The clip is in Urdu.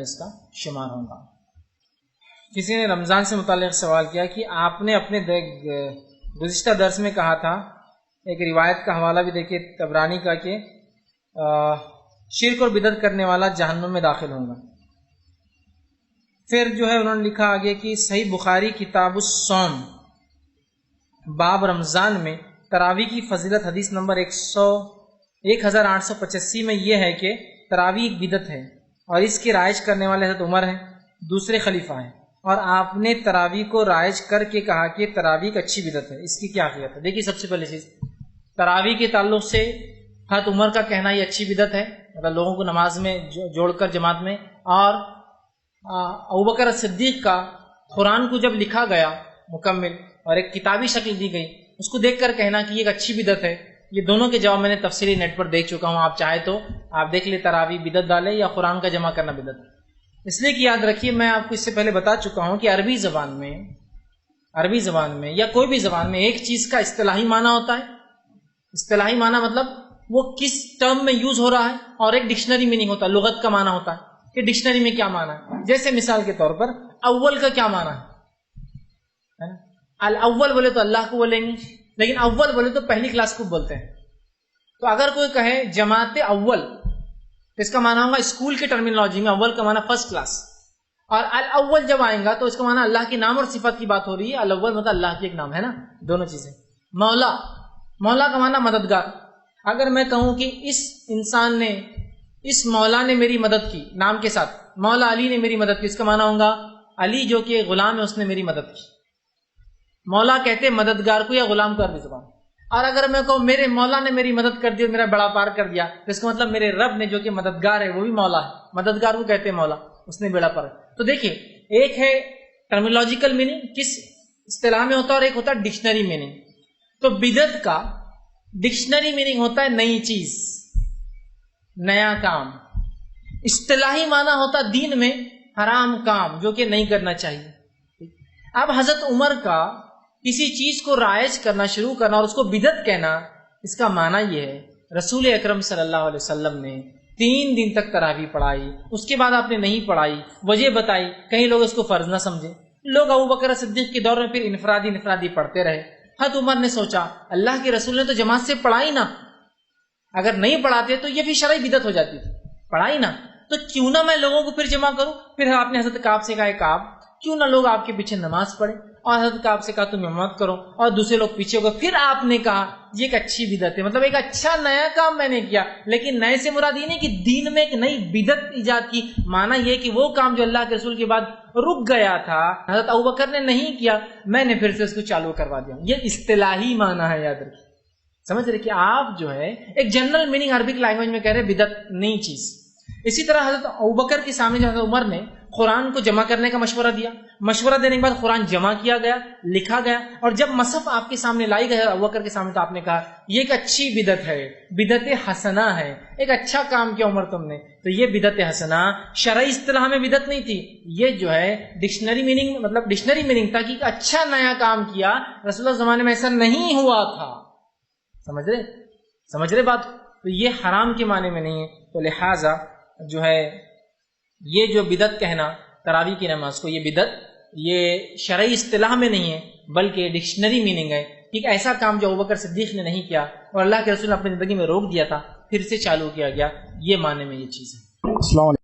اس کا شمار ہوگا۔ کسی نے رمضان سے متعلق سوال کیا کہ آپ نے اپنے گزشتہ درس میں کہا تھا، ایک روایت کا حوالہ بھی دیکھیے طبرانی کا، کہ شرک اور بدعت کرنے والا جہنم میں داخل ہوگا۔ پھر جو ہے انہوں نے لکھا آگے کہ صحیح بخاری کتاب الصوم باب رمضان میں تراویح کی فضیلت حدیث نمبر 1885 میں یہ ہے کہ تراویح ایک بدعت ہے اور اس کی رائج کرنے والے حضرت عمر ہیں، دوسرے خلیفہ ہیں، اور آپ نے تراویح کو رائج کر کے کہا کہ تراویح ایک اچھی بدعت ہے۔ اس کی کیا حقیقت ہے؟ دیکھیے، سب سے پہلے چیز تراویح کے تعلق سے حضرت عمر کا کہنا یہ اچھی بدعت ہے، مطلب لوگوں کو نماز میں جوڑ کر جماعت میں، اور ابوبکر صدیق کا قرآن کو جب لکھا گیا مکمل اور ایک کتابی شکل دی گئی، اس کو دیکھ کر کہنا کہ یہ ایک اچھی بدعت ہے۔ یہ دونوں کے جواب میں نے تفصیلی نیٹ پر دیکھ چکا ہوں، آپ چاہے تو آپ دیکھ لیں تراویح بدعت ڈالے یا قرآن کا جمع کرنا بدعت۔ اس لیے کہ یاد رکھیے، میں آپ کو اس سے پہلے بتا چکا ہوں کہ عربی زبان میں یا کوئی بھی زبان میں ایک چیز کا اصطلاحی معنی ہوتا ہے۔ اصطلاحی معنی مطلب وہ کس ٹرم میں یوز ہو رہا ہے، اور ایک ڈکشنری میننگ ہوتا ہے، لغت کا معنی ہوتا ہے کہ ڈکشنری میں کیا معنی ہے۔ جیسے مثال کے طور پر اول کا کیا معنی ہے؟ الاول بولے تو اللہ کو بولیں گے، لیکن اول بولے تو پہلی کلاس کو بولتے ہیں۔ تو اگر کوئی کہے جماعت اول، تو اس کا معنی ہوگا اسکول کی ٹرمینالوجی میں اول کا معنی فرسٹ کلاس، اور الاول جب آئیں گا تو اس کا معنی اللہ کے نام اور صفت کی بات ہو رہی ہے۔ الاول مطلب اللہ کی ایک نام ہے نا، دونوں چیزیں۔ مولا کا معنی مددگار۔ اگر میں کہوں کہ اس مولا نے میری مدد کی، نام کے ساتھ مولا علی نے میری مدد کی، اس کا معنی ہوگا علی جو کہ غلام ہے اس نے میری مدد کی۔ مولا کہتے مددگار کو یا غلام کو عربی زبان۔ اور اگر میں کہوں میرے مولا نے میری مدد کر دی، میرا بڑا پار کر دیا، تو اس کا مطلب میرے رب نے جو کہ مددگار ہے وہ بھی مولا ہے۔ مددگار کو کہتے ہیں مولا، اس نے بیڑا پار۔ تو دیکھیے، ایک ہے ٹرمینالوجیکل میننگ کس اصطلاح میں ہوتا ہے، اور ایک ہوتا ہے ڈکشنری میننگ۔ تو بدعت کا ڈکشنری میننگ ہوتا ہے نئی چیز، نیا کام۔ اصطلاحی معنی ہوتا دین میں حرام کام جو کہ نہیں کرنا چاہیے۔ اب حضرت عمر کا کسی چیز کو رائج کرنا شروع کرنا اور اس کو بدعت کہنا، اس کا معنی یہ ہے رسول اکرم صلی اللہ علیہ وسلم نے 3 دن تک تراویح پڑھائی، اس کے بعد آپ نے نہیں پڑھائی، وجہ بتائی، کہیں لوگ اس کو فرض نہ سمجھے۔ لوگ ابوبکر صدیق کے دور میں پھر انفرادی پڑھتے رہے۔ حضرت عمر نے سوچا اللہ کے رسول نے تو جماعت سے پڑھائی نا، اگر نہیں پڑھاتے تو یہ بھی شرعی بدعت ہو جاتی تھی، پڑھائی نا، تو کیوں نہ میں لوگوں کو پھر جمع کروں۔ پھر آپ نے حضرت کعب سے کہا، کعب کیوں نہ لوگ آپ کے پیچھے نماز پڑھے، اور حضرت کعب سے کہا تم امامت کرو، اور دوسرے لوگ پیچھے ہو گئے۔ پھر آپ نے کہا یہ ایک اچھی بدعت ہے، مطلب ایک اچھا نیا کام میں نے کیا، لیکن نئے سے مراد یہ نہیں کہ دین میں ایک نئی بدعت ایجاد کی، معنی یہ کہ وہ کام جو اللہ کے رسول کے بعد رک گیا تھا، حضرت ابوبکر نے نہیں کیا، میں نے پھر سے اس کو چالو کروا دیا۔ یہ اصطلاحی معنی ہے، یاد رکھیے، سمجھ رہے کہ آپ جو ہے ایک جنرل میننگ عربک لینگویج میں کہہ رہے بدعت نئی چیز۔ اسی طرح حضرت ابوبکر کے سامنے جو حضرت عمر نے قرآن کو جمع کرنے کا مشورہ دیا، مشورہ دینے کے بعد قرآن جمع کیا گیا، لکھا گیا، اور جب مصحف آپ کے سامنے لائی گئی ابوبکر کے سامنے، تو آپ نے کہا یہ ایک اچھی بدعت ہے، بدعت حسنہ ہے، ایک اچھا کام کیا عمر تم نے۔ تو یہ بدعت حسنہ شرعی اصطلاح میں بدعت نہیں تھی، یہ جو ہے ڈکشنری میننگ تھا کہ ایک اچھا نیا کام کیا، رسول اللہ زمانے میں ایسا نہیں ہوا تھا۔ سمجھ رہے بات؟ تو یہ حرام کے معنی میں نہیں ہے۔ تو لہٰذا جو ہے یہ جو بدعت کہنا تراویح کی نماز کو، یہ بدعت یہ شرعی اصطلاح میں نہیں ہے، بلکہ ڈکشنری میننگ ہے، ایک ایسا کام جو ابوبکر صدیق نے نہیں کیا اور اللہ کے رسول نے اپنی زندگی میں روک دیا تھا، پھر سے چالو کیا گیا، یہ معنی میں یہ چیز ہے۔ السلام علیکم۔